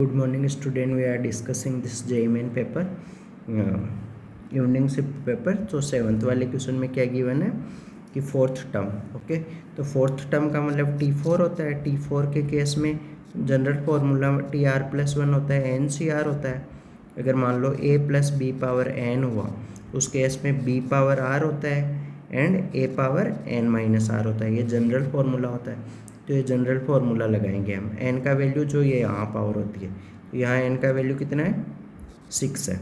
Good morning, student. We are discussing this JEE main paper, evening shift paper. तो seventh वाले question में क्या given है कि फोर्थ टर्म। ओके, तो फोर्थ टर्म का मतलब T4 होता है। T4 के केस में जनरल फॉर्मूला TR+1 होता है, NCR होता है। अगर मान लो A + B पावर n हुआ, उस केस में B पावर R होता है एंड A पावर n-R होता है। ये जनरल फॉर्मूला होता है। तो ये जनरल फार्मूला लगाएंगे हम। n का वैल्यू जो ये यहाँ पावर होती है, तो यहाँ n का वैल्यू कितना है, 6 है।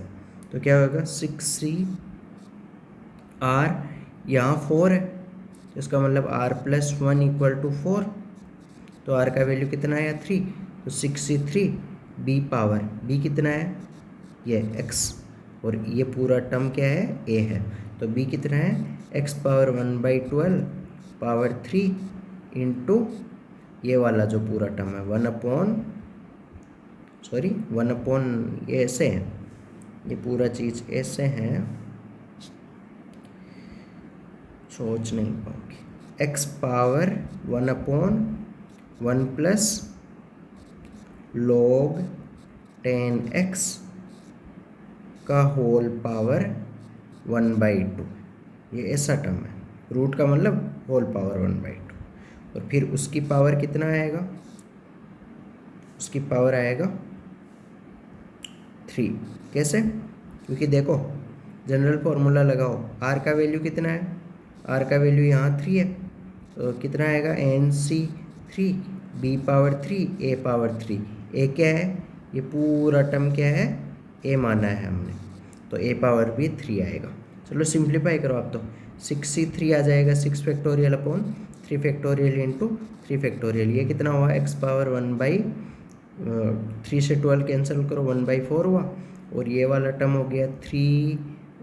तो क्या होगा, 6C R, यहाँ 4 है, तो इसका मतलब R+1 = 4। तो R का वैल्यू कितना है, 3। तो 6C3 B पावर B कितना है, ये x, और ये पूरा टर्म क्या है, a है। तो b कितना है, x⁻1/12 पावर 3 इंटू ये वाला जो पूरा टर्म है 1/, ये ऐसे है, ये पूरा चीज़ ऐसे है, सोच नहीं पाओगे। x⁻1/1 प्लस log 10x का होल पावर 1/2, ये ऐसा टर्म है। रूट का मतलब होल पावर 1/2, और फिर उसकी पावर कितना आएगा, उसकी पावर आएगा 3। कैसे, क्योंकि देखो जनरल फॉर्मूला लगाओ, r का वैल्यू कितना है, r का वैल्यू यहाँ 3 है, तो कितना आएगा, NC3 B power 3 A power 3। a क्या है, ये पूरा टर्म क्या है, a माना है हमने, तो a पावर भी 3 आएगा। चलो सिंप्लीफाई करो आप, तो 6C3 आ जाएगा 6 factorial upon 3 factorial into 3 factorial. ये कितना हुआ, x⁻1/3 से 12 कैंसिल करो, 1/4 हुआ। और ये वाला टर्म हो गया 3,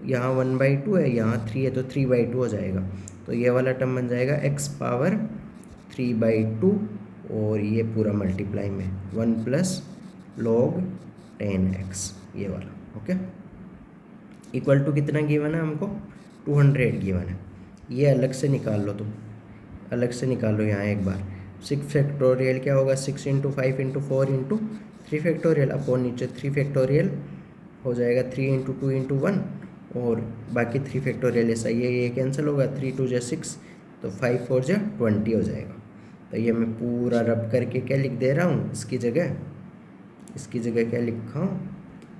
यहाँ 1/2 है, यहाँ 3 है, तो 3/2 हो जाएगा। तो ये वाला टर्म बन जाएगा x⁻3/2, और ये पूरा मल्टीप्लाई में 1 + log 10x, ये वाला। ओके, इक्वल टू कितना गिवन है हमको, 200 गिवन है। ये अलग से निकाल लो, तुम अलग से निकालो यहाँ एक बार। 6 फैक्टोरियल क्या होगा, 6 × 5 × 4 × 3 फैक्टोरियल अपॉन नीचे 3 फैक्टोरियल हो जाएगा, 3 × 2 × 1, और बाकी 3 फैक्टोरियल ऐसा ये कैंसिल होगा, 3 × 2 = 6, तो 5 × 4 = 20 हो जाएगा। तो ये मैं पूरा रब करके क्या लिख दे रहा हूँ, इसकी जगह क्या लिखा हूँ,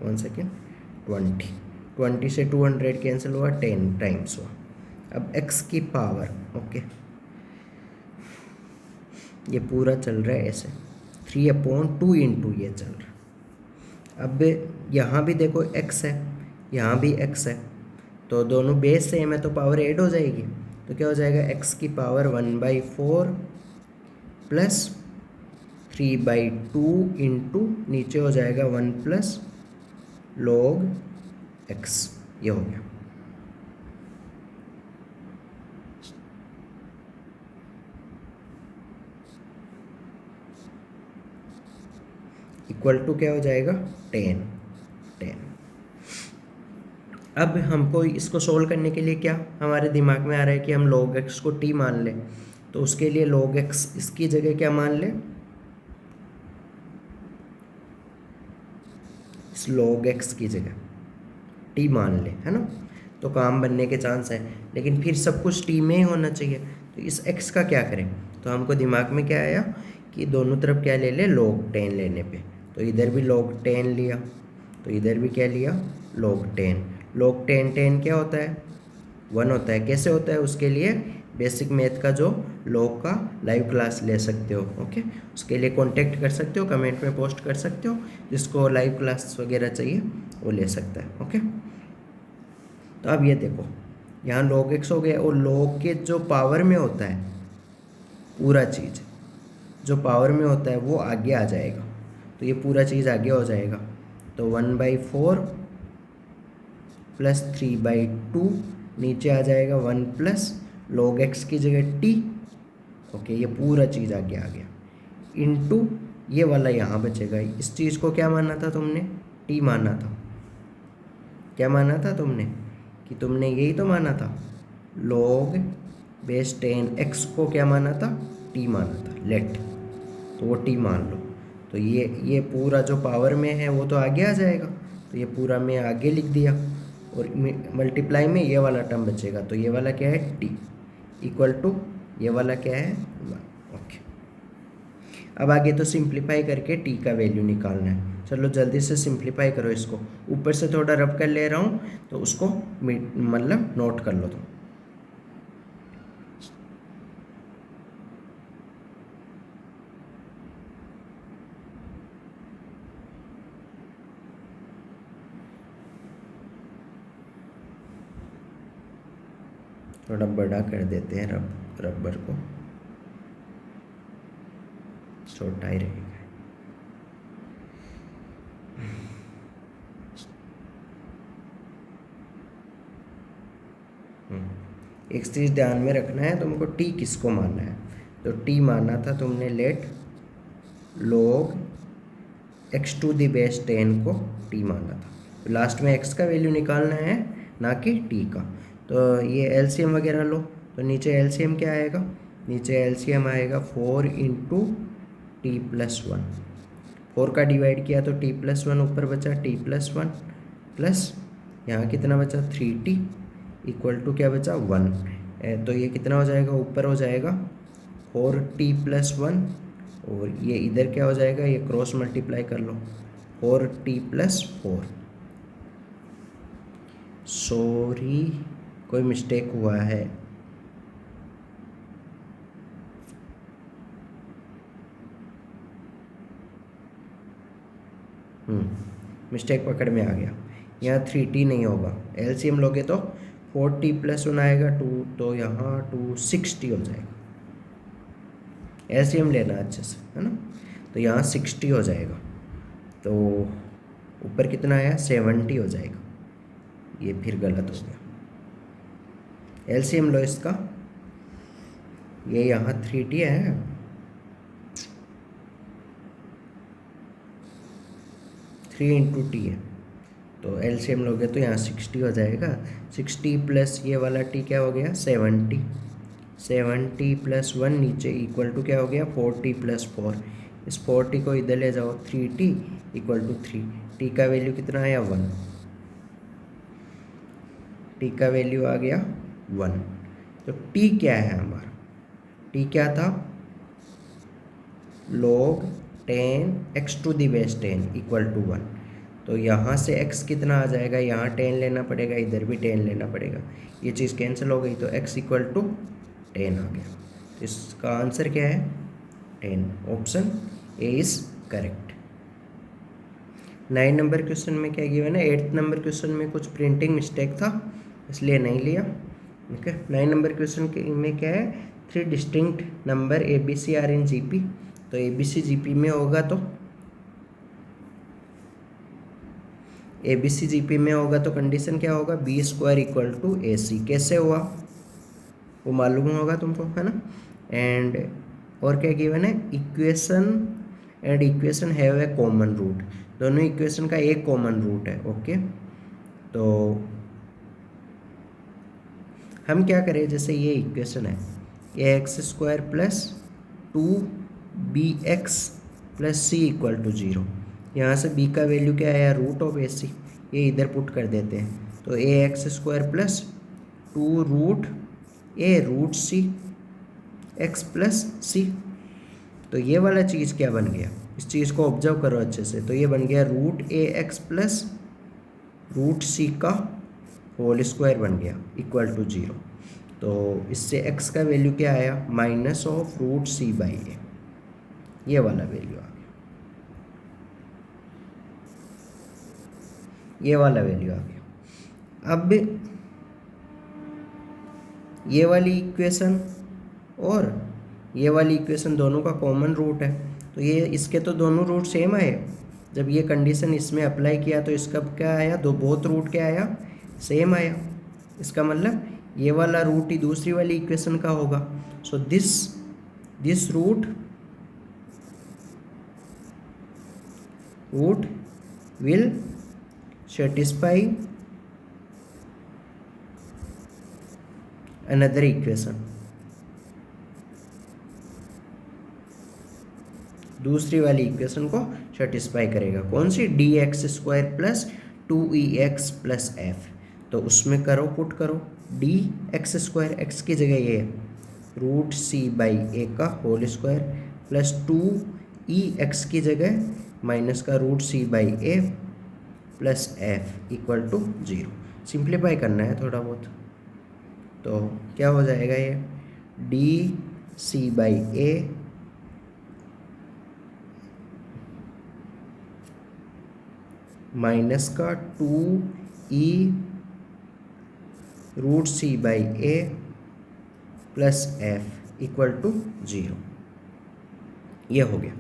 1 सेकेंड, 20 से 200 कैंसिल हुआ, 10 टाइम्स हुआ। अब x की पावर, ओके, ये पूरा चल रहा है ऐसे, 3/2 इंटू ये चल रहा है। अब यहाँ भी देखो x है, यहाँ भी x है, तो दोनों बेस सेम है, तो पावर ऐड हो जाएगी। तो क्या हो जाएगा, x की पावर 1/4 प्लस 3/2 इंटू नीचे हो जाएगा 1 + log x, ये हो गया। इक्वल टू क्या हो जाएगा, 10। अब हमको इसको सोल्व करने के लिए क्या हमारे दिमाग में आ रहा है कि हम log x को t मान लें। तो उसके लिए log x इसकी जगह क्या मान लें, इस log x की जगह t मान लें, है ना। तो काम बनने के चांस है, लेकिन फिर सब कुछ t में ही होना चाहिए। तो इस x का क्या करें, तो हमको दिमाग में क्या आया कि दोनों तरफ क्या ले लें, log 10 लेने पे। तो इधर भी log 10 लिया, तो इधर भी क्या लिया, log 10। log 10 क्या होता है, 1 होता है। कैसे होता है, उसके लिए बेसिक मैथ का जो log का लाइव क्लास ले सकते हो। ओके, उसके लिए कांटेक्ट कर सकते हो, कमेंट में पोस्ट कर सकते हो, जिसको लाइव क्लास वगैरह चाहिए वो ले सकता है। ओके, तो अब ये देखो, यहाँ log x हो गया, और log के जो पावर में होता है पूरा चीज़ जो पावर में होता है वो आगे आ जाएगा, तो ये पूरा चीज़ आगे हो जाएगा। तो 1/4 प्लस 3/2 नीचे आ जाएगा 1 + log x की जगह t। ओके, ये पूरा चीज़ आगे आ गया, इंटू ये वाला यहाँ बचेगा। इस चीज़ को क्या माना था तुमने, t माना था। क्या माना था तुमने, कि तुमने यही तो माना था, log बेस 10x को क्या माना था, t माना था। लेट, तो वो t मान लो। तो ये पूरा जो पावर में है वो तो आगे आ जाएगा, तो ये पूरा मैं आगे लिख दिया, और मल्टीप्लाई में ये वाला टर्म बचेगा, तो ये वाला क्या है टी इक्वल टू ये वाला क्या है 1। ओके, अब आगे तो सिंप्लीफाई करके टी का वैल्यू निकालना है। चलो जल्दी से सिंप्लीफाई करो इसको, ऊपर से थोड़ा रब कर ले रहा हूँ तो उसको मतलब नोट कर लो तुम। थोड़ा बड़ा कर देते हैं रबर को, छोटा ही रहेगा। एक चीज़ ध्यान में रखना है, तुमको टी किसको मानना है। तो टी मानना था तुमने let log x to the base 10 को टी माना था। तो लास्ट में x का वैल्यू निकालना है, ना कि t का। तो ये एलसीएम वगैरह लो, तो नीचे एलसीएम क्या आएगा, नीचे एलसीएम आएगा 4 इंटू टी प्लस 1। 4 का डिवाइड किया तो t प्लस 1 ऊपर बचा, t प्लस 1 प्लस यहाँ कितना बचा 3t इक्वल टू क्या बचा 1। तो ये कितना हो जाएगा, ऊपर हो जाएगा 4t प्लस 1, और ये इधर क्या हो जाएगा, ये क्रॉस मल्टीप्लाई कर लो 4t प्लस 4। सॉरी कोई मिस्टेक हुआ है, मिस्टेक पकड़ में आ गया। यहाँ 3t नहीं होगा, एलसीएम लोगे तो 4t प्लस 1 आएगा 2, तो यहाँ 2 6t हो जाएगा। एलसीएम लेना अच्छे से, है ना। तो यहाँ 60 हो जाएगा, तो ऊपर कितना आया 70 हो जाएगा। ये फिर गलत हो गया। एलसीएम लो इसका, ये यहाँ 3t है, थ्री इंटू टी है, तो एलसीएम लोगे तो यहाँ 60 हो जाएगा। 60 प्लस ये वाला t क्या हो गया 70, 70 प्लस 1 नीचे इक्वल टू क्या हो गया 4t प्लस 4। इस 4t को इधर ले जाओ, 3t इक्वल टू 3। t का वैल्यू कितना आया 1, t का वैल्यू आ गया 1। तो t क्या है हमारा, t क्या था log 10 x to the base 10 equal to 1। तो यहाँ से x कितना आ जाएगा, यहाँ 10 लेना पड़ेगा, इधर भी 10 लेना पड़ेगा, ये चीज़ कैंसिल हो गई, तो x इक्वल टू 10 आ गया। तो इसका आंसर क्या है 10, option A is correct. 9 number question में क्या गिवन है, 8 नंबर क्वेश्चन में कुछ प्रिंटिंग मिस्टेक था इसलिए नहीं लिया। ओके, 9 नंबर क्वेश्चन में क्या है, 3 distinct number A B C are in GP. तो ए बी सी जीपी में होगा तो ए बी सी जीपी में होगा तो कंडीशन क्या होगा, बी स्क्वायर इक्वल टू ए सी। कैसे हुआ वो मालूम होगा तुमको, है ना। एंड और क्या गिवन है, equation and equation have a common root. दोनों इक्वेशन का एक कॉमन रूट है। ओके, तो हम क्या करें, जैसे ये इक्वेशन है A X square plus 2bx plus C equal to 0। यहाँ से b का वैल्यू क्या आया, रूट ऑफ ए सी, ये इधर पुट कर देते हैं। तो ए एक्स स्क्वायर प्लस 2 रूट ए रूट सी एक्स प्लस सी। तो ये वाला चीज़ क्या बन गया, इस चीज़ को ऑब्जर्व करो अच्छे से। तो ये बन गया रूट ए एक्स प्लस रूट सी का होल स्क्वायर बन गया इक्वल टू 0। तो इससे x का वैल्यू क्या आया, minus of root C by A, ये वाला वैल्यू आ गया, ये वाला वैल्यू आ गया। अब ये वाली इक्वेशन और ये वाली इक्वेशन दोनों का कॉमन रूट है, तो ये इसके तो दोनों रूट सेम आए। जब ये कंडीशन इसमें अप्लाई किया तो इसका क्या आया, दो बोथ रूट क्या आया, सेम आया। इसका मतलब ये वाला रूट ही दूसरी वाली इक्वेशन का होगा। So this root will satisfy another equation, दूसरी वाली इक्वेशन को सेटिस्फाई करेगा। कौन सी? D X square plus 2e(x plus F. तो उसमें करो, पुट करो डी एक्स स्क्वायर, एक्स की जगह ये है √c/a का होल स्क्वायर प्लस 2e(x की जगह माइनस का √c/a plus F equal to 0। Simplify करना है थोड़ा बहुत, तो क्या हो जाएगा ये dc/a माइनस का 2e√c/a plus F equal to 0। ये हो गया।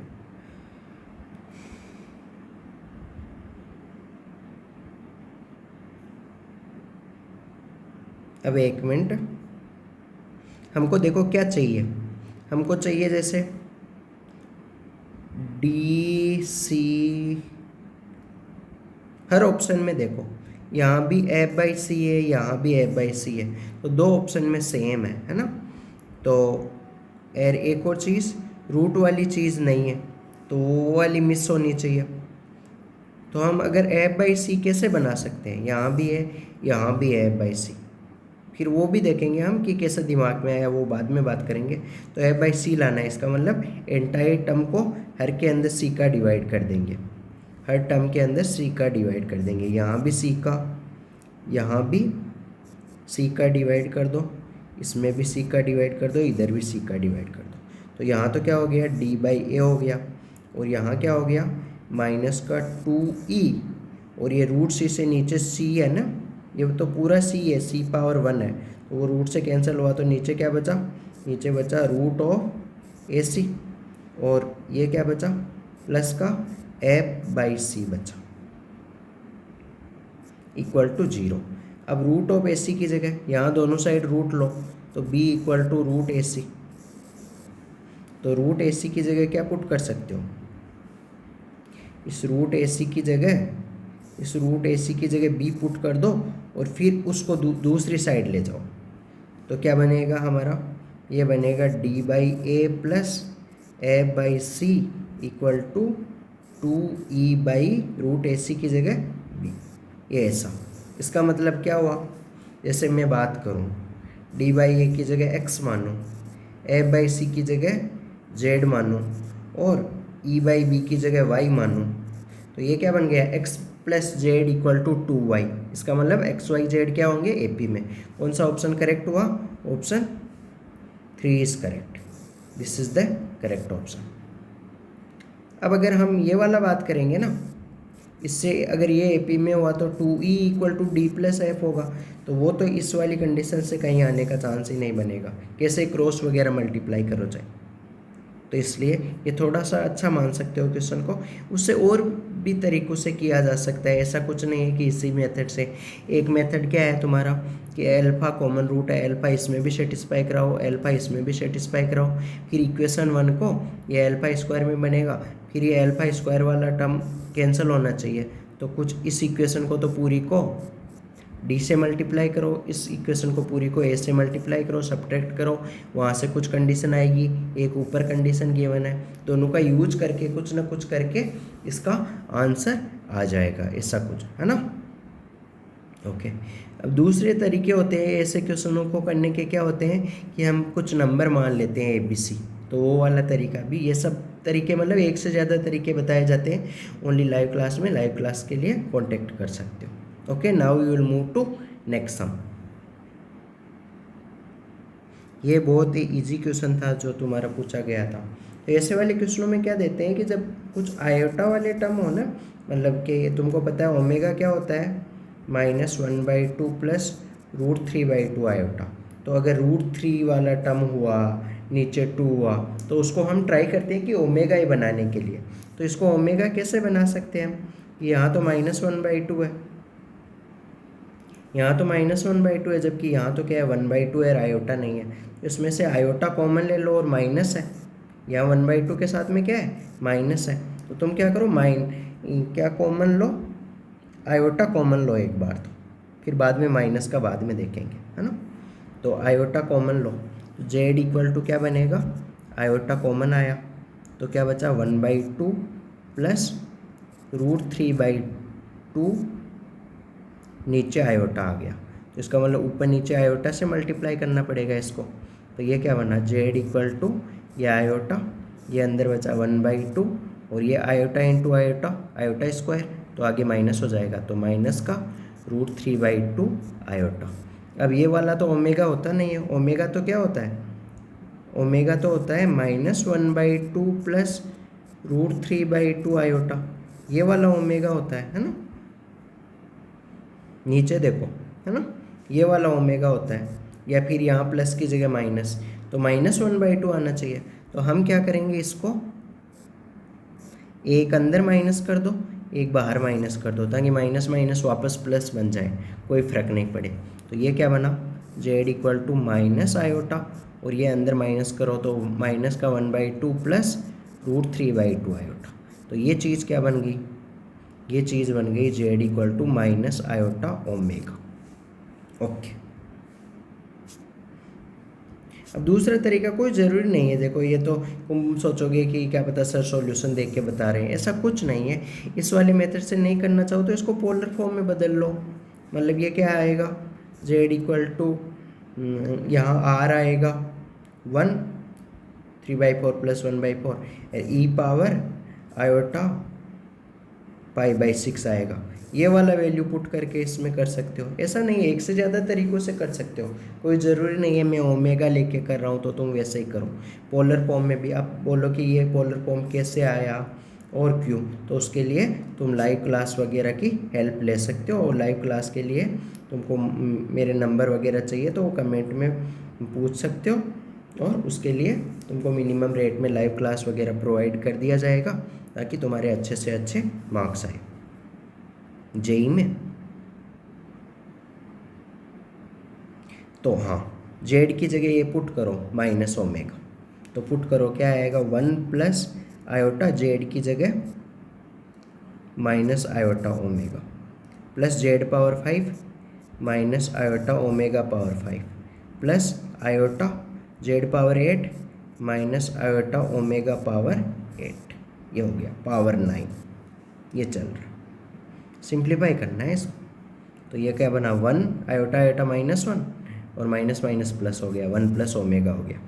अब एक मिनट, हमको देखो क्या चाहिए। हमको चाहिए जैसे डी सी, हर ऑप्शन में देखो यहाँ भी f/c है, यहाँ भी f/c है, तो दो ऑप्शन में सेम है ना। तो एक और चीज़, रूट वाली चीज़ नहीं है, तो वो वाली मिस होनी चाहिए। तो हम अगर f/c कैसे बना सकते हैं, यहाँ भी है, यहाँ भी है f/c, फिर वो भी देखेंगे हम कि कैसे दिमाग में आया, वो बाद में बात करेंगे। तो f/c लाना है, इसका मतलब एंटायर टर्म को हर के अंदर c का डिवाइड कर देंगे, हर टर्म के अंदर c का डिवाइड कर देंगे। यहाँ भी c का, यहाँ भी c का डिवाइड कर दो, इसमें भी c का डिवाइड कर दो, इधर भी c का डिवाइड कर दो। तो यहाँ तो क्या हो गया d/a हो गया, और यहाँ क्या हो गया माइनस का 2e, और ये √c से नीचे c है ना, ये तो पूरा c है, c⁻1 है, तो वो रूट से कैंसिल हुआ, तो नीचे क्या बचा, नीचे बचा √ac, और ये क्या बचा प्लस का f/c बचा इक्वल टू 0। अब √ac की जगह यहाँ दोनों साइड रूट लो, तो b इक्वल टू √ac। तो √ac की जगह क्या पुट कर सकते हो, इस √ac की जगह, इस √ac की जगह b पुट कर दो, और फिर उसको दूसरी साइड ले जाओ। तो क्या बनेगा हमारा, ये बनेगा d/a plus f/c equal to 2e/√ac की जगह b। ये ऐसा, इसका मतलब क्या हुआ, जैसे मैं बात करूँ d/a की जगह x मानूँ, f/c की जगह z मानूँ, और e/b की जगह y मानूँ, तो ये क्या बन गया x plus Z equal to 2y। इसका मतलब XYZ क्या होंगे AP में। कौन सा ऑप्शन करेक्ट हुआ, option 3 is correct, this is the correct option. अब अगर हम ये वाला बात करेंगे ना, इससे अगर ये AP में हुआ तो 2e equal to d plus F होगा, तो वो तो इस वाली कंडीशन से कहीं आने का चांस ही नहीं बनेगा, कैसे क्रॉस वगैरह मल्टीप्लाई करो चाहे। तो इसलिए ये थोड़ा सा अच्छा मान सकते हो क्वेश्चन को, उससे और भी तरीक़ों से किया जा सकता है, ऐसा कुछ नहीं है कि इसी मेथड से। एक मेथड क्या है तुम्हारा कि अल्फ़ा कॉमन रूट है, अल्फ़ा इसमें भी सेटिस्फाई कराओ, अल्फ़ा इसमें भी सेटिस्फाई कराओ, फिर इक्वेशन 1 को ये अल्फ़ा स्क्वायर में बनेगा, फिर ये अल्फ़ा स्क्वायर वाला टर्म कैंसिल होना चाहिए, तो कुछ इस इक्वेशन को तो पूरी को d से मल्टीप्लाई करो, इस इक्वेशन को पूरी को a से मल्टीप्लाई करो, सब्ट्रैक्ट करो, वहाँ से कुछ कंडीशन आएगी, एक ऊपर कंडीशन गिवन है, दोनों का यूज करके कुछ ना कुछ करके इसका आंसर आ जाएगा, ऐसा कुछ है ना। ओके, अब दूसरे तरीके होते हैं ऐसे क्वेश्चनों को करने के, क्या होते हैं कि हम कुछ नंबर मान लेते हैं ABC, तो वो वाला तरीका भी, ये सब तरीके मतलब एक से ज़्यादा तरीके बताए जाते हैं ओनली लाइव क्लास में, लाइव क्लास के लिए कॉन्टेक्ट कर सकते हो। Okay, now you will move to next sum. ये बहुत ही इजी क्वेश्चन था जो तुम्हारा पूछा गया था। तो ऐसे वाले क्वेश्चनों में क्या देते हैं कि जब कुछ आयोटा वाले टर्म हो ना, मतलब कि तुमको पता है ओमेगा क्या होता है -1/2 प्लस √3/2 आयोटा। तो अगर √3 वाला टर्म हुआ, नीचे 2 हुआ, तो उसको हम ट्राई करते हैं कि ओमेगा ही बनाने के लिए। तो इसको ओमेगा कैसे बना सकते हैं हम, यहाँ तो -1/2 है, यहाँ तो -1/2 है, जबकि यहाँ तो क्या है 1/2 है, आयोटा नहीं है, इसमें से आयोटा कॉमन ले लो और माइनस है, यहाँ 1/2 के साथ में क्या है माइनस है, तो तुम क्या करो क्या कॉमन लो, आयोटा कॉमन लो एक बार, तो फिर बाद में माइनस का बाद में देखेंगे, है ना। तो आयोटा कॉमन लो, जेड इक्वल टू क्या बनेगा, आयोटा कॉमन आया तो क्या बचा 1/2 प्लस √3/2 नीचे आयोटा आ गया, तो इसका मतलब ऊपर नीचे आयोटा से मल्टीप्लाई करना पड़ेगा इसको। तो ये क्या बना z इक्वल टू ये आयोटा, ये अंदर बचा 1/2 और ये iota into iota, iota square, तो आगे माइनस हो जाएगा, तो माइनस का √3/2 आयोटा। अब ये वाला तो ओमेगा होता नहीं है, ओमेगा तो क्या होता है, ओमेगा तो होता है -1/2 प्लस √3/2 आयोटा, ये वाला ओमेगा होता है ना, नीचे देखो है ना, ये वाला ओमेगा होता है, या फिर यहाँ प्लस की जगह माइनस, तो -1/2 आना चाहिए। तो हम क्या करेंगे, इसको एक अंदर माइनस कर दो, एक बाहर माइनस कर दो, ताकि माइनस माइनस वापस प्लस बन जाए, कोई फ़र्क नहीं पड़े। तो ये क्या बना, z equal to minus iota, और ये अंदर माइनस करो तो माइनस का 1/2 प्लस √3/2 आयोटा। तो ये चीज़ क्या बन गई, ये चीज़ बन गई z equal to minus iota omega. Okay, अब दूसरा तरीका कोई ज़रूरी नहीं है, देखो ये तो तुम सोचोगे कि क्या पता सर सॉल्यूशन देख के बता रहे हैं, ऐसा कुछ नहीं है। इस वाले मेथड से नहीं करना चाहो तो इसको पोलर फॉर्म में बदल लो, मतलब ये क्या आएगा, z इक्वल टू यहाँ r आएगा 1 3/4 प्लस 1/4 ई पावर आयोटा π/6 आएगा। ये वाला वैल्यू पुट करके इसमें कर सकते हो, ऐसा नहीं है, एक से ज़्यादा तरीक़ों से कर सकते हो, कोई ज़रूरी नहीं है मैं ओमेगा लेके कर रहा हूँ तो तुम वैसे ही करो। पोलर फॉर्म में भी आप बोलो कि ये पोलर फॉर्म कैसे आया और क्यों, तो उसके लिए तुम लाइव क्लास वगैरह की हेल्प ले सकते हो, और लाइव क्लास के लिए तुमको मेरे नंबर वगैरह चाहिए तो वो कमेंट में पूछ सकते हो, और उसके लिए तुमको मिनिमम रेट में लाइव क्लास वगैरह प्रोवाइड कर दिया जाएगा, ताकि तुम्हारे अच्छे से अच्छे मार्क्स आए जेई में। तो हाँ, जेड की जगह ये पुट करो माइनस ओमेगा, तो पुट करो क्या आएगा 1 प्लस आयोटा जेड की जगह minus iota omega, plus Z power 5 minus iota omega power 5 plus iota Z power 8 minus iota omega power 8, ये हो गया पावर 9, ये चल रहा, सिंप्लीफाई करना है इसको। तो ये क्या बना 1 आयोटा आयोटा -1 और माइनस माइनस प्लस हो गया 1 प्लस ओमेगा हो गया।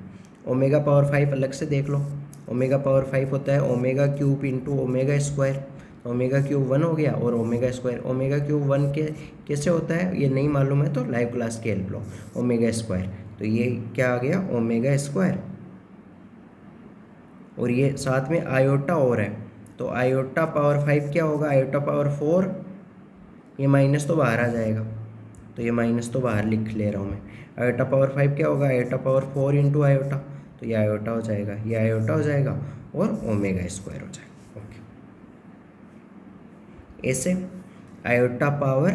ओमेगा पावर 5 अलग से देख लो, ओमेगा पावर 5 होता है omega cube into omega square, omega cube 1 हो गया, और ओमेगा स्क्वायर, ओमेगा क्यूब 1 के कैसे होता है ये नहीं मालूम है तो लाइव क्लास की हेल्प लो, ओमेगा स्क्वायर, तो ये क्या आ गया ओमेगा स्क्वायर, और ये साथ में आयोटा और है, तो आयोटा पावर 5 क्या होगा, आयोटा पावर 4, ये माइनस तो बाहर आ जाएगा, तो ये माइनस तो बाहर लिख ले रहा हूँ मैं, आयोटा पावर 5 क्या होगा, आयोटा पावर 4 इंटू आयोटा, तो ये आयोटा हो जाएगा, ये आयोटा हो जाएगा, और ओमेगा स्क्वायर हो जाएगा। ओके, ऐसे आयोटा पावर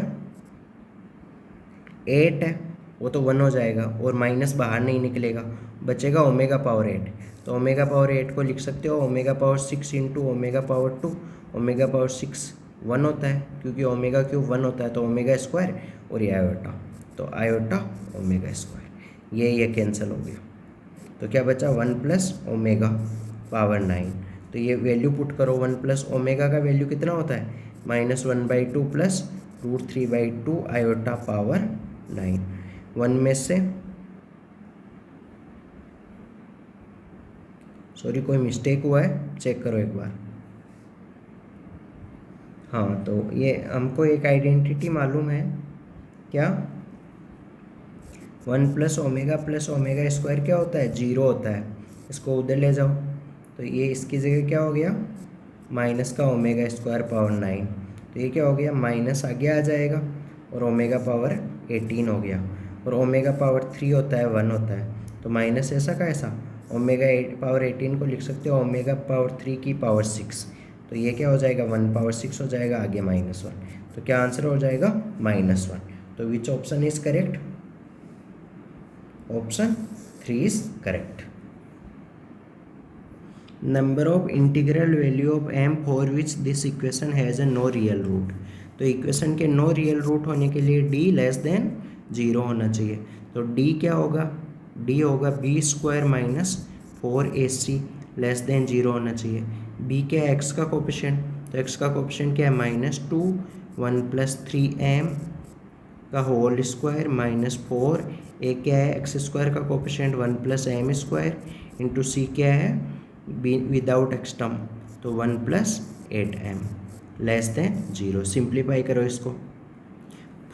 8 है, वो तो 1 हो जाएगा, और माइनस बाहर नहीं निकलेगा, बचेगा ओमेगा पावर 8, तो ओमेगा पावर 8 को लिख सकते हो omega power 6 into omega power 2, omega power 6 1 होता है, क्योंकि ओमेगा क्यूब 1 होता है, तो ओमेगा स्क्वायर और ये आयोटा, तो आयोटा ओमेगा स्क्वायर, ये कैंसिल हो गया, तो क्या बचा 1 प्लस ओमेगा पावर 9, तो ये वैल्यू पुट करो 1 प्लस ओमेगा का वैल्यू कितना होता है -1/2 प्लस √3/2 आयोटा पावर 9, 1 में से सॉरी कोई मिस्टेक हुआ है चेक करो एक बार। हाँ, तो ये हमको एक आइडेंटिटी मालूम है क्या, 1 प्लस ओमेगा स्क्वायर क्या होता है 0 होता है, इसको उधर ले जाओ, तो ये इसकी जगह क्या हो गया माइनस का ओमेगा स्क्वायर पावर 9, तो ये क्या हो गया माइनस आगे आ जाएगा, और ओमेगा पावर 18 हो गया, और ओमेगा पावर 3 होता है 1 होता है, तो माइनस ऐसा का ऐसा, ओमेगा पावर 18 को लिख सकते हो ओमेगा पावर 3 की पावर 6, तो ये क्या हो जाएगा 1 पावर 6 हो जाएगा, आगे -1, तो क्या आंसर हो जाएगा -1, तो which option is correct, option 3 is correct. Number of integral value of m for which this equation has a no real root, तो इक्वेशन के नो रियल रूट होने के लिए d लेस देन 0 होना चाहिए, तो d क्या होगा, d होगा b² - 4ac लेस देन 0 होना चाहिए। बी क्या है, एक्स का कोफिशिएंट, तो एक्स का कोफिशिएंट क्या है -2, 1 + 3m का होल स्क्वायर -4। ए क्या है, एक्स स्क्वायर का कोफिशिएंट 1 + m² इंटू सी क्या है, बी विदाउट एक्स टर्म, तो 1 + 8m लेस देन 0। सिंप्लीफाई करो इसको,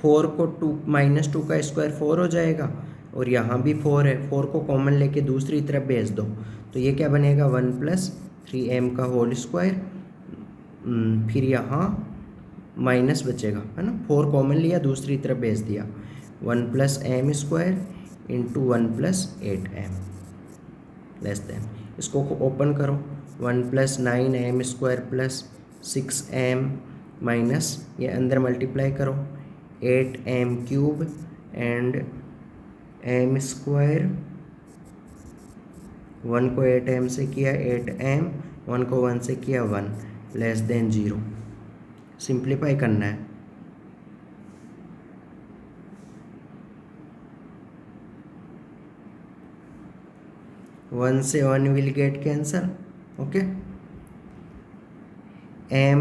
4 को 2 -2 का स्क्वायर 4 हो जाएगा, और यहाँ भी 4 है, 4 को कॉमन लेके दूसरी तरफ भेज दो, तो ये क्या बनेगा 1 + 3m का होल स्क्वायर, फिर यहाँ माइनस बचेगा, है ना, 4 कॉमन लिया दूसरी तरफ भेज दिया, 1 + m² into 1 + 8m less than, इसको ओपन करो, 1 + 9m² + 6m माइनस ये अंदर मल्टीप्लाई करो, 8m³ एंड m², 1 को 8m से किया 8m, 1 को 1 से किया 1 लेस देन 0। सिंप्लीफाई करना है, वन से 1 will get cancel, okay, m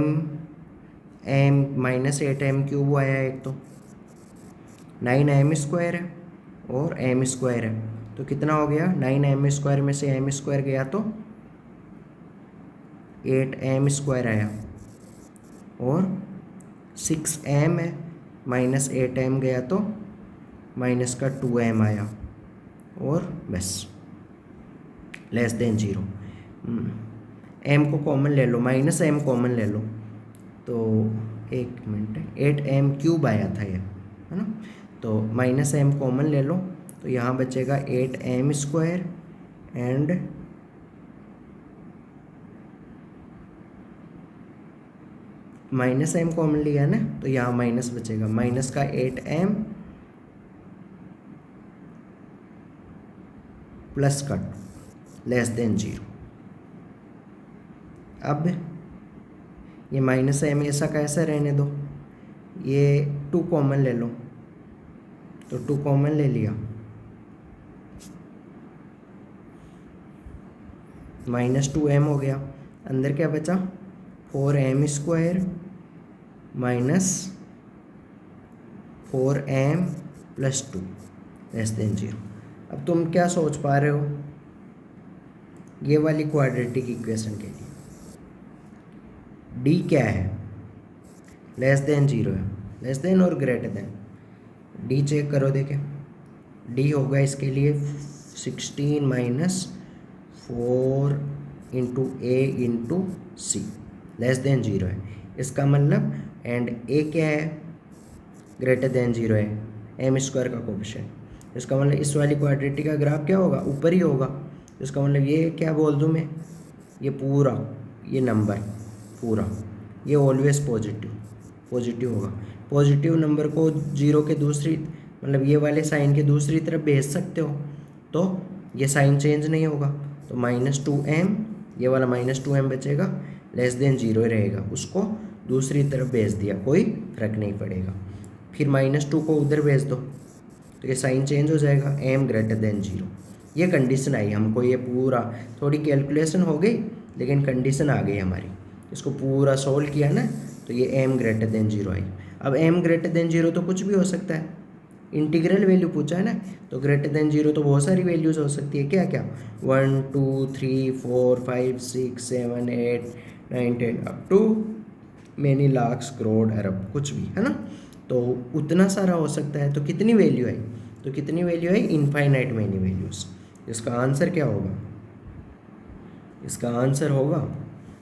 -8m³ आया एक, तो 9m² है और m² है, तो कितना हो गया, 9m² में से m² गया तो 8m² आया, और 6m है, -8m गया तो माइनस का 2m आया, और बस लेस देन 0। m को कॉमन ले लो, -m कॉमन ले लो, तो एक मिनट, 8m³ आया था ये, है ना, तो -m कॉमन ले लो, तो यहाँ बचेगा 8m² एंड -m कॉमन लिया ना, तो यहाँ माइनस बचेगा, माइनस का 8m प्लस का लेस देन 0। अब ये -m ऐसा कैसा रहने दो, ये 2 कॉमन ले लो, तो 2 कॉमन ले लिया, -2m हो गया, अंदर क्या बचा 4m² minus 4m + 2 less than 0। अब तुम क्या सोच पा रहे हो, ये वाली क्वाड्रेटिक इक्वेशन के लिए d क्या है, लेस देन 0 है, लेस देन और ग्रेटर देन, d चेक करो, देखें d होगा इसके लिए 16 - 4 into a into C, less than 0 है, इसका मतलब, एंड a क्या है, ग्रेटर देन 0 है, m² का कोफिशिएंट, इसका मतलब इस वाली क्वाड्रेटिक का ग्राफ क्या होगा, ऊपर ही होगा, इसका मतलब ये क्या बोल दूँ मैं, ये पूरा ये नंबर पूरा ये ऑलवेज पॉजिटिव होगा। पॉजिटिव नंबर को 0 के दूसरी, मतलब ये वाले साइन के दूसरी तरफ भेज सकते हो, तो ये साइन चेंज नहीं होगा, तो -2m, ये वाला -2m बचेगा, लेस देन 0 रहेगा, उसको दूसरी तरफ भेज दिया, कोई फर्क नहीं पड़ेगा, फिर -2 को उधर भेज दो, तो ये साइन चेंज हो जाएगा, m ग्रेटर देन 0। ये कंडीशन आई हमको, ये पूरा थोड़ी कैलकुलेशन हो गई, लेकिन कंडीशन आ गई हमारी, इसको पूरा सोल्व किया ना, तो ये m ग्रेटर देन 0 आई। अब m ग्रेटर देन 0 तो कुछ भी हो सकता है, इंटीग्रल वैल्यू पूछा है ना, तो ग्रेटर देन 0 तो बहुत सारी वैल्यूज हो सकती है, क्या क्या, 1 2 3 4 5 6 7 8 9 10 up to many lakhs crore अरब, कुछ भी, है ना, तो उतना सारा हो सकता है, तो कितनी वैल्यू आई, तो कितनी वैल्यू आई, इनफाइनाइट मैनी वैल्यूज। इसका आंसर क्या होगा, इसका आंसर होगा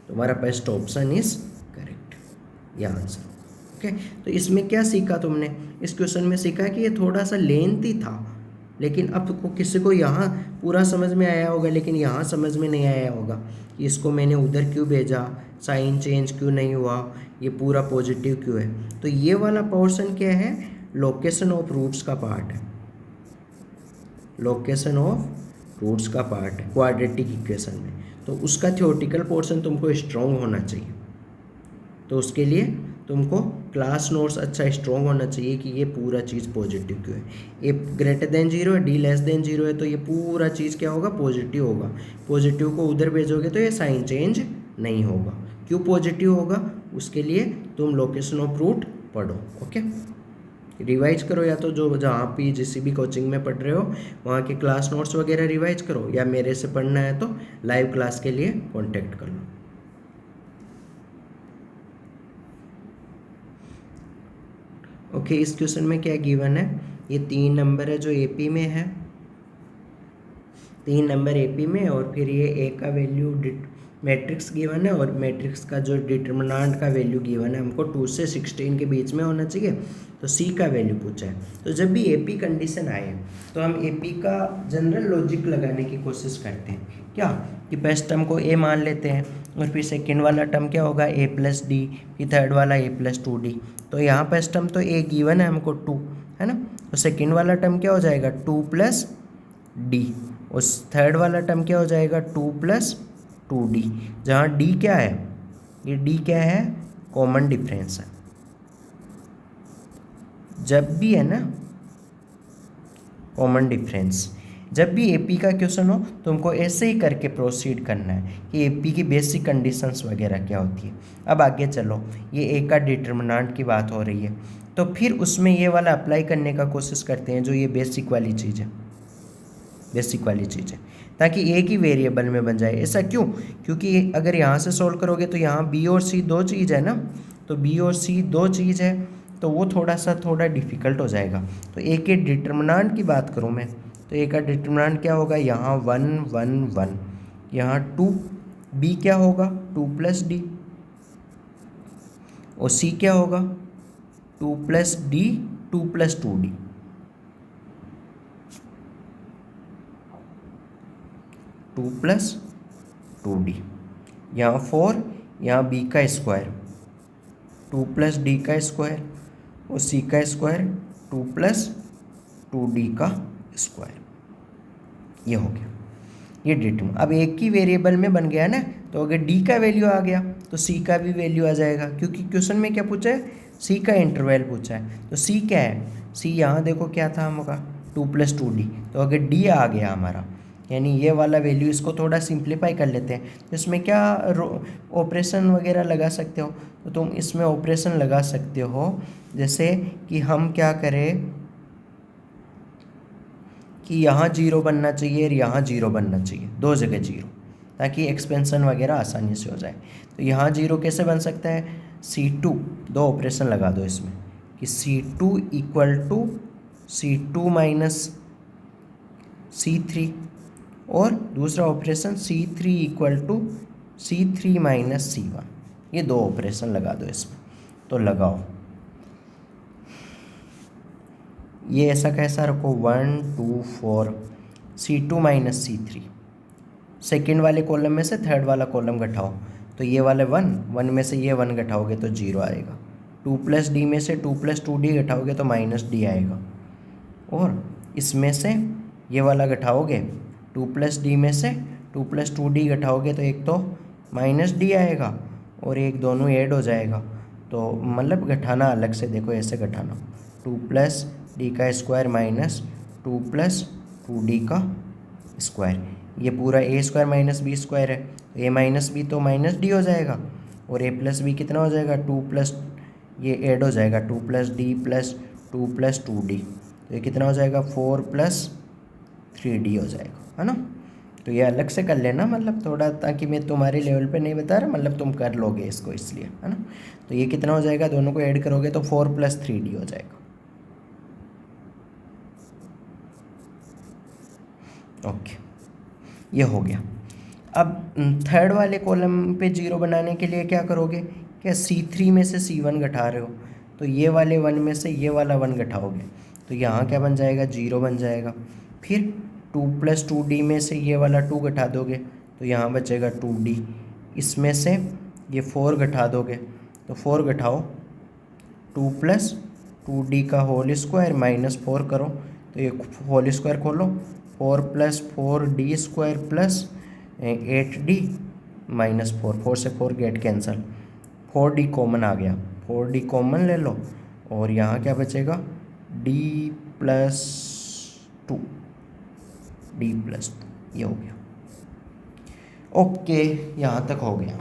तुम्हारा बेस्ट ऑप्शन इज करेक्ट, यह आंसर, ओके। तो इसमें क्या सीखा तुमने, इस क्वेश्चन में सीखा कि ये थोड़ा सा लेंथी था, लेकिन अब को किसी को यहाँ पूरा समझ में आया होगा, लेकिन यहाँ समझ में नहीं आया होगा कि इसको मैंने उधर क्यों भेजा, साइन चेंज क्यों नहीं हुआ, ये पूरा पॉजिटिव क्यों है। तो ये वाला पोर्शन क्या है, लोकेशन ऑफ रूट्स का पार्ट है, लोकेशन ऑफ रूट्स का पार्ट है क्वाड्रेटिक इक्वेशन में, तो उसका थ्योरेटिकल पोर्शन तुमको स्ट्रॉन्ग होना चाहिए। तो उसके लिए तुमको क्लास नोट्स अच्छा स्ट्रॉन्ग होना चाहिए कि ये पूरा चीज़ पॉजिटिव क्यों है। ए ग्रेटर देन जीरो है, डी लेस देन जीरो है, तो ये पूरा चीज़ क्या होगा, पॉजिटिव होगा। पॉजिटिव को उधर भेजोगे तो ये साइन चेंज नहीं होगा। क्यों पॉजिटिव होगा, उसके लिए तुम लोकेशन ऑफ रूट पढ़ो। ओके, रिवाइज करो, या तो जो जहाँ भी जिस भी कोचिंग में पढ़ रहे हो वहाँ के क्लास नोट्स वगैरह रिवाइज करो, या मेरे से पढ़ना है तो लाइव क्लास के लिए कांटेक्ट कर लो। ओके, इस क्वेश्चन में क्या गिवन है, ये 3 नंबर है जो एपी में है, 3 नंबर एपी में, और फिर ये ए का वैल्यू मैट्रिक्स गिवन है, और मैट्रिक्स का जो डिटर्मिनेंट का वैल्यू गिवन है हमको 2 से 16 के बीच में होना चाहिए, तो सी का वैल्यू पूछा है। तो जब भी एपी कंडीशन आए तो हम एपी का जनरल लॉजिक लगाने की कोशिश करते हैं, क्या कि फर्स्ट टर्म को ए मान लेते हैं, और फिर सेकेंड वाला टर्म क्या होगा ए प्लस डी, फिर थर्ड वाला ए प्लस 2d। तो यहाँ फर्स्ट टर्म तो ए गिवन है हमको 2, है ना, तो सेकेंड वाला टर्म क्या हो जाएगा 2 प्लस डी, उस थर्ड वाला टर्म क्या हो जाएगा 2 प्लस 2d, जहाँ d क्या है, ये d क्या है, कॉमन डिफरेंस है। जब भी है ना कॉमन डिफरेंस, जब भी एपी का क्वेश्चन हो तुमको ऐसे ही करके प्रोसीड करना है कि एपी की बेसिक कंडीशंस वगैरह क्या होती है। अब आगे चलो, ये ए का डिटर्मिनेंट की बात हो रही है, तो फिर उसमें ये वाला अप्लाई करने का कोशिश करते हैं जो ये बेसिक वाली चीज़ है, बेसिक वाली चीज़ है, ताकि एक ही वेरिएबल में बन जाए। ऐसा क्यों, क्योंकि अगर यहाँ से सोल्व करोगे तो यहाँ बी और सी दो चीज़ है ना, तो बी और सी दो चीज़ है, तो वो थोड़ा डिफ़िकल्ट हो जाएगा। तो ए के डिटर्मिनेंट की बात करूँ मैं, तो ए का डिटर्मिनेंट क्या होगा, यहाँ 1 1 1, यहाँ 2, बी क्या होगा 2 प्लस डी, और सी क्या होगा 2 plus D 2 plus 2d, 2 plus 2d, यहाँ 4, यहाँ बी का स्क्वायर 2 प्लस डी का स्क्वायर, और सी का स्क्वायर 2 प्लस 2d का स्क्वायर, ये हो गया, ये डिटर्म। अब एक ही वेरिएबल में बन गया ना, तो अगर डी का वैल्यू आ गया तो सी का भी वैल्यू आ जाएगा, क्योंकि क्वेश्चन में क्या पूछा है, सी का इंटरवल पूछा है। तो सी क्या है, सी यहाँ देखो क्या था हमारा 2 प्लस 2d, तो अगर डी आ गया हमारा, यानी ये वाला वैल्यू, इसको थोड़ा सिंप्लीफाई कर लेते हैं, तो इसमें क्या ऑपरेशन वगैरह लगा सकते हो, तो तुम इसमें ऑपरेशन लगा सकते हो, जैसे कि हम क्या करें कि यहाँ जीरो बनना चाहिए और यहाँ जीरो बनना चाहिए, दो जगह जीरो, ताकि एक्सपेंशन वगैरह आसानी से हो जाए। तो यहाँ जीरो कैसे बन सकता है, C2, दो ऑपरेशन लगा दो इसमें कि C2 equal to C2 minus C3, और दूसरा operation C3 equal to C3 minus C1, ये दो ऑपरेशन लगा दो इसमें। तो लगाओ, ये ऐसा कैसा रखो 1 2 4, C2 माइनस C3, सेकेंड वाले कॉलम में से थर्ड वाला कॉलम घटाओ, तो ये वाले 1 1 में से ये 1 घटाओगे तो 0 आएगा, 2 प्लस डी में से 2 प्लस 2d घटाओगे तो माइनस डी आएगा, और इसमें से ये वाला घटाओगे 2 प्लस डी में से 2 प्लस 2d घटाओगे तो एक तो माइनस डी आएगा और एक दोनों ऐड हो जाएगा। तो मतलब घटाना अलग से, देखो ऐसे घटाना, 2 प्लस डी का स्क्वायर माइनस 2 प्लस 2d का स्क्वायर, ये पूरा ए स्क्वायर माइनस बी स्क्वायर है, तो ए माइनस बी तो माइनस डी हो जाएगा, और ए प्लस बी कितना हो जाएगा 2 प्लस, ये ऐड हो जाएगा 2 plus D plus 2 plus 2d, तो ये कितना हो जाएगा 4 प्लस 3d हो जाएगा, है ना। तो ये अलग से कर लेना, मतलब थोड़ा, ताकि मैं तुम्हारे लेवल पे नहीं बता रहा, मतलब तुम कर लोगे इसको इसलिए, है ना। तो ये कितना हो जाएगा, दोनों को ऐड करोगे तो 4 प्लस 3d हो जाएगा। ओके, ये हो गया। अब थर्ड वाले कॉलम पे जीरो बनाने के लिए क्या करोगे, क्या C3 में से C1 घटा रहे हो, तो ये वाले 1 में से ये वाला 1 घटाओगे, तो यहाँ क्या बन जाएगा, जीरो बन जाएगा। फिर 2 प्लस 2d में से ये वाला 2 घटा दोगे तो यहाँ बचेगा 2d, इसमें से ये 4 घटा दोगे तो 4 घटाओ, 2 प्लस 2d का होल स्क्वायर माइनस 4 करो, तो ये होल स्क्वायर खोलो, 4 plus 4d square plus 8d minus 4, 4 से 4 गेट कैंसल, 4d कॉमन आ गया, 4d कॉमन ले लो और यहाँ क्या बचेगा d प्लस 2, ये हो गया। ओके, यहाँ तक हो गया।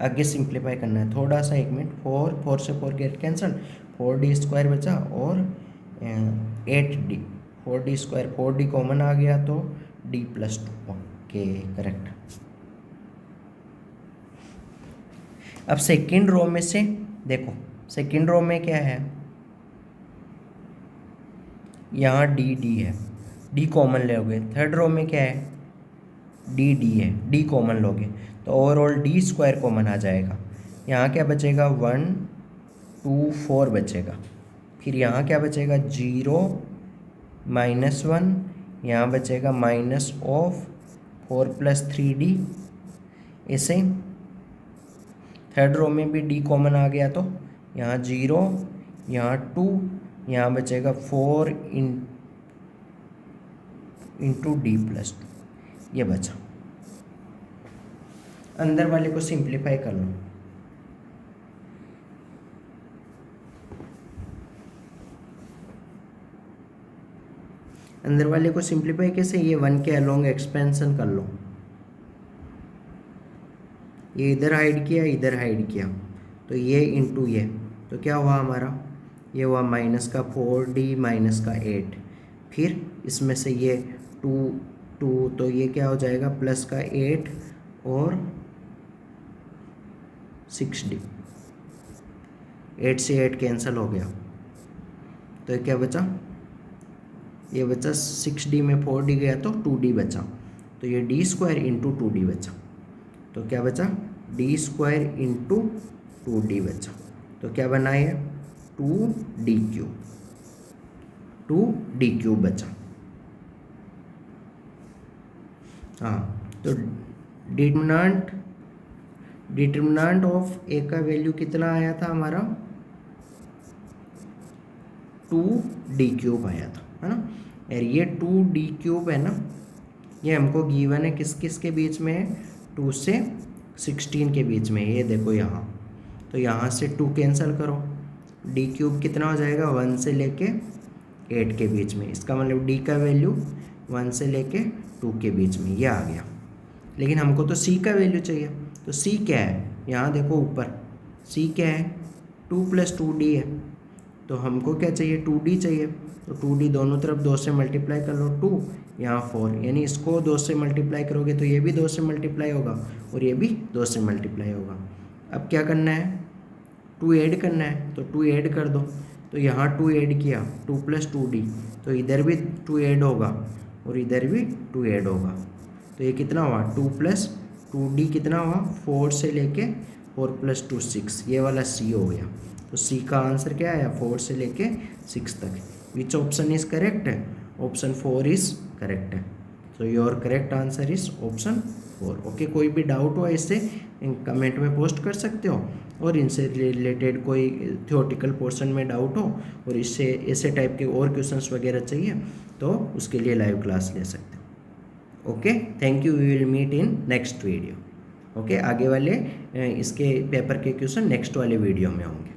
आगे सिंप्लीफाई करना है थोड़ा सा, 1 मिनट। 4 से 4 गेट कैंसल, 4d² बचा और 8d, 4d², 4d कॉमन आ गया तो d प्लस 2। Okay, correct. अब सेकेंड रो में से देखो, सेकेंड रो में क्या है, यहाँ डी है, डी कॉमन लोगे। थर्ड रो में क्या है, डी है, डी कॉमन लोगे तो ओवरऑल d² कॉमन आ जाएगा। यहाँ क्या बचेगा, 1 2 4 बचेगा। फिर यहाँ क्या बचेगा, 0 -1, यहाँ बचेगा माइनस ऑफ 4 + 3d। ऐसे थर्ड रो में भी d कॉमन आ गया तो यहाँ 0, यहाँ 2, यहाँ बचेगा 4 इंटू d + 2, ये बचा। अंदर वाले को सिंप्लीफाई कर लो। अंदर वाले को सिंप्लीफाई कैसे, ये 1 के अलोंग एक्सपेंशन कर लो। ये इधर हाइड किया, इधर हाइड किया, तो ये इंटू ये, तो क्या हुआ हमारा, ये हुआ माइनस का 4d माइनस का 8। फिर इसमें से ये 2 तो ये क्या हो जाएगा, प्लस का 8 और 6d, 8 से 8 कैंसिल हो गया, तो ये क्या बचा, ये बचा 6d में 4d गया तो 2d बचा, तो ये d² इंटू 2d बचा। तो क्या बचा, d² इंटू 2d बचा। तो क्या बना है, 2d³ बचा। हाँ, तो डिटर्मिनेंट ऑफ ए का वैल्यू कितना आया था हमारा, 2d³ आया था, है ना। और ये 2d³ है ना, ये हमको गिवन है किस किस के बीच में है, 2 से 16 के बीच में। ये देखो यहाँ, तो यहाँ से 2 कैंसिल करो, d³ कितना हो जाएगा, 1 से लेके 8 के बीच में। इसका मतलब d का वैल्यू 1 से लेके 2 के बीच में, ये आ गया। लेकिन हमको तो c का वैल्यू चाहिए, तो c क्या है, यहाँ देखो ऊपर c क्या है, 2 + 2d है, तो हमको क्या चाहिए, 2d चाहिए। तो 2d दोनों तरफ 2 से मल्टीप्लाई कर लो, 2 यहाँ 4, यानी इसको 2 से मल्टीप्लाई करोगे तो ये भी 2 से मल्टीप्लाई होगा और ये भी 2 से मल्टीप्लाई होगा। अब क्या करना है, 2 ऐड करना है, तो 2 ऐड कर दो। तो यहाँ 2 ऐड किया, 2 + 2d, तो इधर भी 2 ऐड होगा और इधर भी 2 ऐड होगा, तो ये कितना हुआ, 2 + 2d कितना हुआ, 4 से लेके 4 + 2 6, ये वाला c हो गया। तो c का आंसर क्या आया, 4 से लेके 6 तक। विच ऑप्शन इज करेक्ट है, ऑप्शन 4 इज करेक्ट है। So your correct answer is option 4। Okay, कोई भी डाउट हो इससे कमेंट में पोस्ट कर सकते हो, और इनसे रिलेटेड कोई थ्योरेटिकल पोर्शन में डाउट हो और इससे ऐसे टाइप के और क्वेश्चंस वगैरह चाहिए तो उसके लिए लाइव क्लास ले सकते हो। Okay, thank you, we will meet in next video. Okay, आगे वाले इसके पेपर के क्वेश्चन नेक्स्ट वाले वीडियो में होंगे।